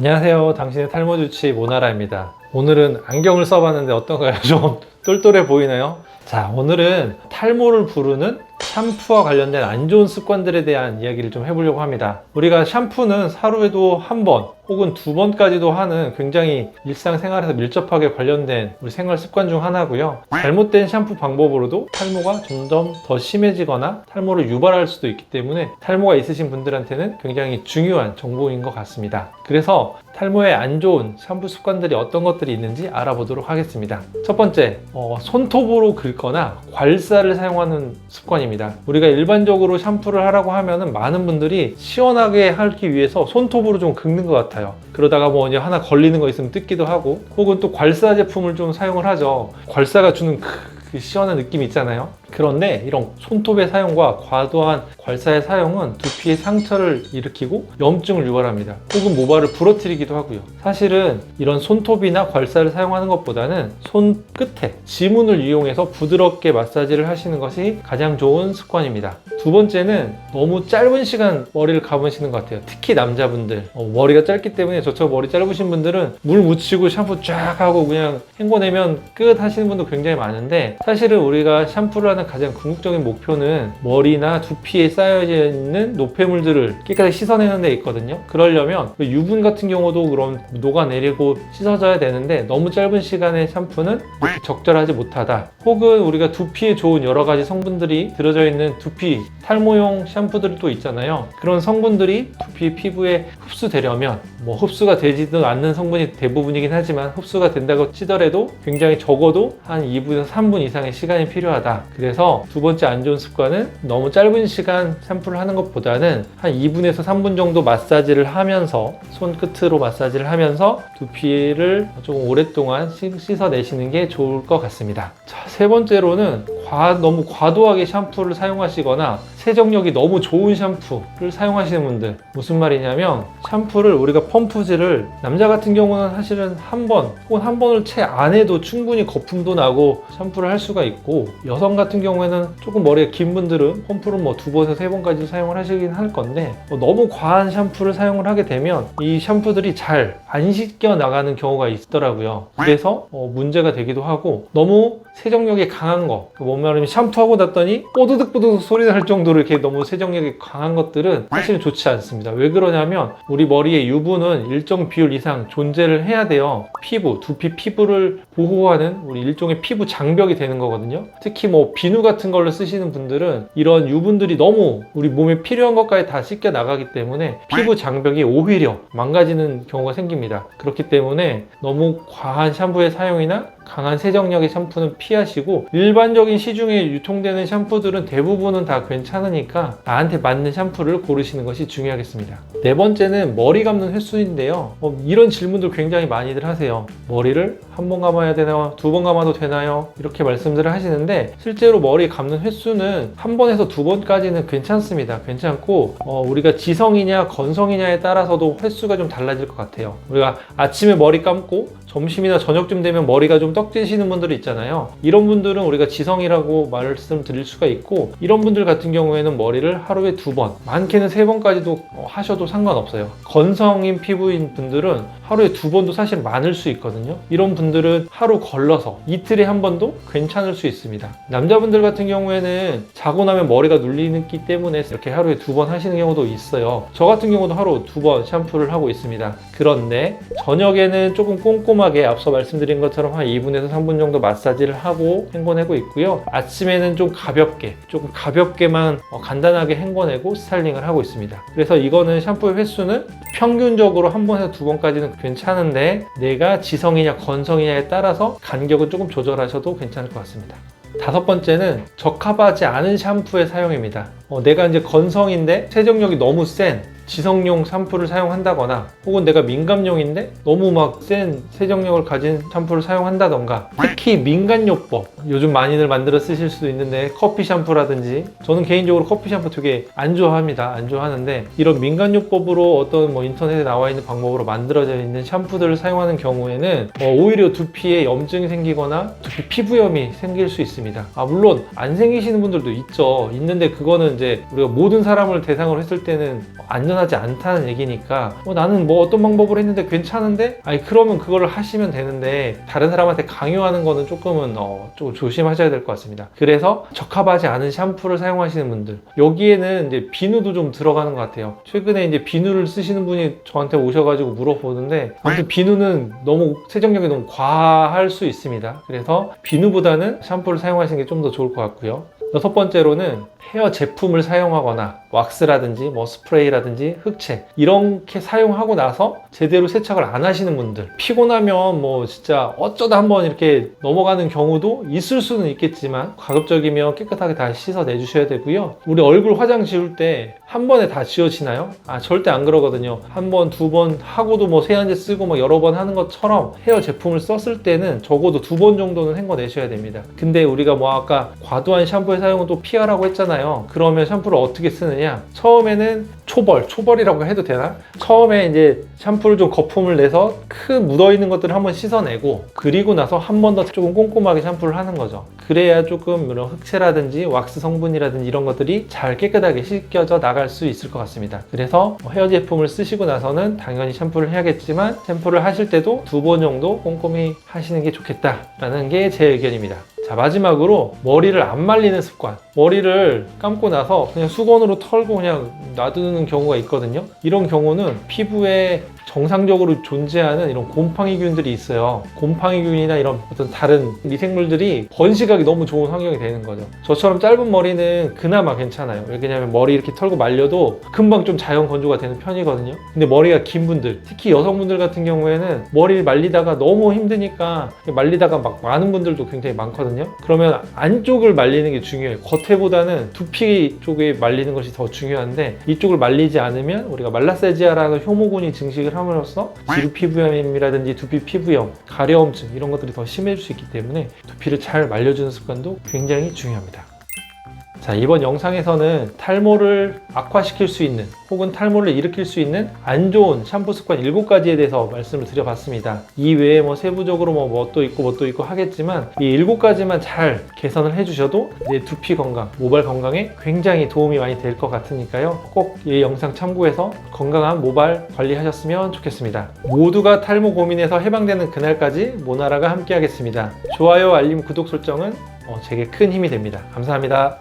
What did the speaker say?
안녕하세요. 당신의 탈모 주치 모나라입니다. 오늘은 안경을 써봤는데 어떤가요? 좀 똘똘해 보이나요? 자, 오늘은 탈모를 부르는 샴푸와 관련된 안 좋은 습관들에 대한 이야기를 좀 해보려고 합니다. 우리가 샴푸는 하루에도 한 번 혹은 두 번까지도 하는 굉장히 일상생활에서 밀접하게 관련된 우리 생활 습관 중 하나고요. 잘못된 샴푸 방법으로도 탈모가 점점 더 심해지거나 탈모를 유발할 수도 있기 때문에 탈모가 있으신 분들한테는 굉장히 중요한 정보인 것 같습니다. 그래서 탈모에 안 좋은 샴푸 습관들이 어떤 것들이 있는지 알아보도록 하겠습니다. 첫 번째, 손톱으로 긁거나 괄사를 사용하는 습관입니다. 우리가 일반적으로 샴푸를 하라고 하면은 많은 분들이 시원하게 하기 위해서 손톱으로 좀 긁는 것 같아요. 그러다가 뭐 하나 걸리는 거 있으면 뜯기도 하고, 혹은 또 괄사 제품을 좀 사용을 하죠. 괄사가 주는 그 시원한 느낌이 있잖아요. 그런데 이런 손톱의 사용과 과도한 괄사의 사용은 두피에 상처를 일으키고 염증을 유발합니다. 혹은 모발을 부러뜨리기도 하고요. 사실은 이런 손톱이나 괄사를 사용하는 것보다는 손끝에 지문을 이용해서 부드럽게 마사지를 하시는 것이 가장 좋은 습관입니다. 두 번째는 너무 짧은 시간 머리를 감으시는 것 같아요. 특히 남자분들, 머리가 짧기 때문에 저처럼 머리 짧으신 분들은 물 묻히고 샴푸 쫙 하고 그냥 헹궈내면 끝 하시는 분도 굉장히 많은데, 사실은 우리가 샴푸를 하는 가장 궁극적인 목표는 머리나 두피에 쌓여져 있는 노폐물들을 깨끗하게 씻어내는 데 있거든요. 그러려면 유분 같은 경우도 그럼 녹아내리고 씻어져야 되는데, 너무 짧은 시간의 샴푸는 적절하지 못하다. 혹은 우리가 두피에 좋은 여러 가지 성분들이 들어져 있는 두피 탈모용 샴푸들이 또 있잖아요. 그런 성분들이 두피 피부에 흡수되려면 흡수가 되지도 않는 성분이 대부분이긴 하지만, 흡수가 된다고 치더라도 굉장히 적어도 한 2분에서 3분 이상의 시간이 필요하다. 그래서 두 번째 안 좋은 습관은 너무 짧은 시간 샴푸를 하는 것보다는 한 2분에서 3분 정도 마사지를 하면서, 손끝으로 마사지를 하면서 두피를 조금 오랫동안 씻어내시는 게 좋을 것 같습니다. 자, 세 번째로는 너무 과도하게 샴푸를 사용하시거나 세정력이 너무 좋은 샴푸를 사용하시는 분들. 무슨 말이냐면, 샴푸를 우리가 펌프질을, 남자 같은 경우는 사실은 한 번 혹은 한 번을 채 안 해도 충분히 거품도 나고 샴푸를 할 수가 있고, 여성 같은 경우에는 조금 머리가 긴 분들은 펌프를 두 번에서 세 번까지 사용을 하시긴 할 건데, 너무 과한 샴푸를 사용을 하게 되면 이 샴푸들이 잘 안 씻겨 나가는 경우가 있더라고요. 그래서 문제가 되기도 하고, 너무 세정력이 강한 거, 뭔 말이냐면 샴푸하고 났더니 뽀드득뽀드득 소리 날 정도로 이렇게 너무 세정력이 강한 것들은 사실은 좋지 않습니다. 왜 그러냐면, 우리 머리의 유분은 일정 비율 이상 존재를 해야 돼요. 두피 피부를 보호하는 우리 일종의 피부 장벽이 되는 거거든요. 특히 비누 같은 걸로 쓰시는 분들은 이런 유분들이 너무 우리 몸에 필요한 것까지 다 씻겨 나가기 때문에 피부 장벽이 오히려 망가지는 경우가 생깁니다. 그렇기 때문에 너무 과한 샴푸의 사용이나 강한 세정력의 샴푸는 피하시고, 일반적인 시중에 유통되는 샴푸들은 대부분은 다 괜찮으니까 나한테 맞는 샴푸를 고르시는 것이 중요하겠습니다. 네 번째는 머리 감는 횟수인데요. 이런 질문들 굉장히 많이들 하세요. 머리를 한 번 감아야 되나요? 두 번 감아도 되나요? 이렇게 말씀들을 하시는데, 실제로 머리 감는 횟수는 한 번에서 두 번까지는 괜찮습니다. 괜찮고, 우리가 지성이냐 건성이냐에 따라서도 횟수가 좀 달라질 것 같아요. 우리가 아침에 머리 감고 점심이나 저녁쯤 되면 머리가 좀 떡지시는 분들이 있잖아요. 이런 분들은 우리가 지성이라고 말씀드릴 수가 있고, 이런 분들 같은 경우에는 머리를 하루에 두 번, 많게는 세 번까지도 하셔도 상관없어요. 건성인 피부인 분들은 하루에 두 번도 사실 많을 수 있거든요. 이런 분들은 하루 걸러서 이틀에 한 번도 괜찮을 수 있습니다. 남자분들 같은 경우에는 자고 나면 머리가 눌리기 때문에 이렇게 하루에 두 번 하시는 경우도 있어요. 저 같은 경우도 하루 두 번 샴푸를 하고 있습니다. 그런데 저녁에는 조금 꼼꼼하게 앞서 말씀드린 것처럼 한 2분에서 3분 정도 마사지를 하고 헹궈내고 있고요. 아침에는 조금 가볍게만 간단하게 헹궈내고 스타일링을 하고 있습니다. 그래서 이거는 샴푸의 횟수는 평균적으로 한 번에서 두 번까지는 괜찮은데, 내가 지성이냐 건성이냐에 따라서 간격은 조금 조절하셔도 괜찮을 것 같습니다. 다섯 번째는 적합하지 않은 샴푸의 사용입니다. 내가 이제 건성인데 세정력이 너무 센 지성용 샴푸를 사용한다거나, 혹은 내가 민감용인데 너무 센 세정력을 가진 샴푸를 사용한다던가, 특히 민간요법, 요즘 많이들 만들어 쓰실 수도 있는데 커피 샴푸라든지, 저는 개인적으로 커피 샴푸 되게 안 좋아하는데, 이런 민간요법으로 어떤 인터넷에 나와 있는 방법으로 만들어져 있는 샴푸들을 사용하는 경우에는 오히려 두피에 염증이 생기거나 두피 피부염이 생길 수 있습니다. 물론 안 생기시는 분들도 있는데 그거는 이제 우리가 모든 사람을 대상으로 했을 때는 안전한 안전하지 않다는 얘기니까 나는 뭐 어떤 방법을 했는데 괜찮은데? 아니 그러면 그거를 하시면 되는데 다른 사람한테 강요하는 거는 조금은 조금 조심하셔야 될 것 같습니다. 그래서 적합하지 않은 샴푸를 사용하시는 분들, 여기에는 이제 비누도 좀 들어가는 것 같아요. 최근에 이제 비누를 쓰시는 분이 저한테 오셔가지고 물어보는데, 아무튼 비누는 너무 세정력이 너무 과할 수 있습니다. 그래서 비누보다는 샴푸를 사용하시는 게 좀 더 좋을 것 같고요. 여섯 번째로는 헤어 제품을 사용하거나 왁스라든지 뭐 스프레이라든지 흑채 이렇게 사용하고 나서 제대로 세척을 안 하시는 분들, 피곤하면 뭐 진짜 어쩌다 한번 이렇게 넘어가는 경우도 있을 수는 있겠지만 가급적이면 깨끗하게 다 씻어내 주셔야 되고요. 우리 얼굴 화장 지울 때 한 번에 다 지워지나요? 절대 안 그러거든요. 한 번, 두 번 하고도 뭐 세안제 쓰고 뭐 여러 번 하는 것처럼 헤어 제품을 썼을 때는 적어도 2번 정도는 헹궈내셔야 됩니다. 근데 우리가 뭐 아까 과도한 샴푸의 사용은 또 피하라고 했잖아요. 그러면 샴푸를 어떻게 쓰느냐? 처음에는 초벌이라고 해도 되나? 처음에 이제 샴푸를 좀 거품을 내서 큰 묻어있는 것들을 한번 씻어내고, 그리고 나서 한 번 더 조금 꼼꼼하게 샴푸를 하는 거죠. 그래야 조금 이런 흑채라든지 왁스 성분이라든지 이런 것들이 잘 깨끗하게 씻겨져 나갈 수 있을 것 같습니다. 그래서 헤어 제품을 쓰시고 나서는 당연히 샴푸를 해야겠지만 샴푸를 하실 때도 2번 정도 꼼꼼히 하시는 게 좋겠다라는 게 제 의견입니다. 자, 마지막으로 머리를 안 말리는 습관. 머리를 감고 나서 그냥 수건으로 털고 그냥 놔두는 경우가 있거든요. 이런 경우는 피부에 정상적으로 존재하는 이런 곰팡이균들이 있어요. 곰팡이균이나 이런 어떤 다른 미생물들이 번식하기 너무 좋은 환경이 되는 거죠. 저처럼 짧은 머리는 그나마 괜찮아요. 왜냐면 머리 이렇게 털고 말려도 금방 좀 자연 건조가 되는 편이거든요. 근데 머리가 긴 분들, 특히 여성분들 같은 경우에는 머리를 말리다가 너무 힘드니까 말리다가 막 많은 분들도 굉장히 많거든요. 그러면 안쪽을 말리는 게 중요해요. 겉에보다는 두피 쪽에 말리는 것이 더 중요한데, 이쪽을 말리지 않으면 우리가 말라세지아라는 효모군이 증식을 함으로써 지루 피부염이라든지 두피 피부염, 가려움증 이런 것들이 더 심해질 수 있기 때문에 두피를 잘 말려주는 습관도 굉장히 중요합니다. 자, 이번 영상에서는 탈모를 악화시킬 수 있는 혹은 탈모를 일으킬 수 있는 안 좋은 샴푸 습관 7가지에 대해서 말씀을 드려봤습니다. 이 외에 뭐 세부적으로 뭣도 있고 하겠지만 이 7가지만 잘 개선을 해주셔도 내 두피 건강, 모발 건강에 굉장히 도움이 많이 될 것 같으니까요. 꼭 이 영상 참고해서 건강한 모발 관리하셨으면 좋겠습니다. 모두가 탈모 고민에서 해방되는 그날까지 모나라가 함께 하겠습니다. 좋아요, 알림, 구독 설정은 제게 큰 힘이 됩니다. 감사합니다.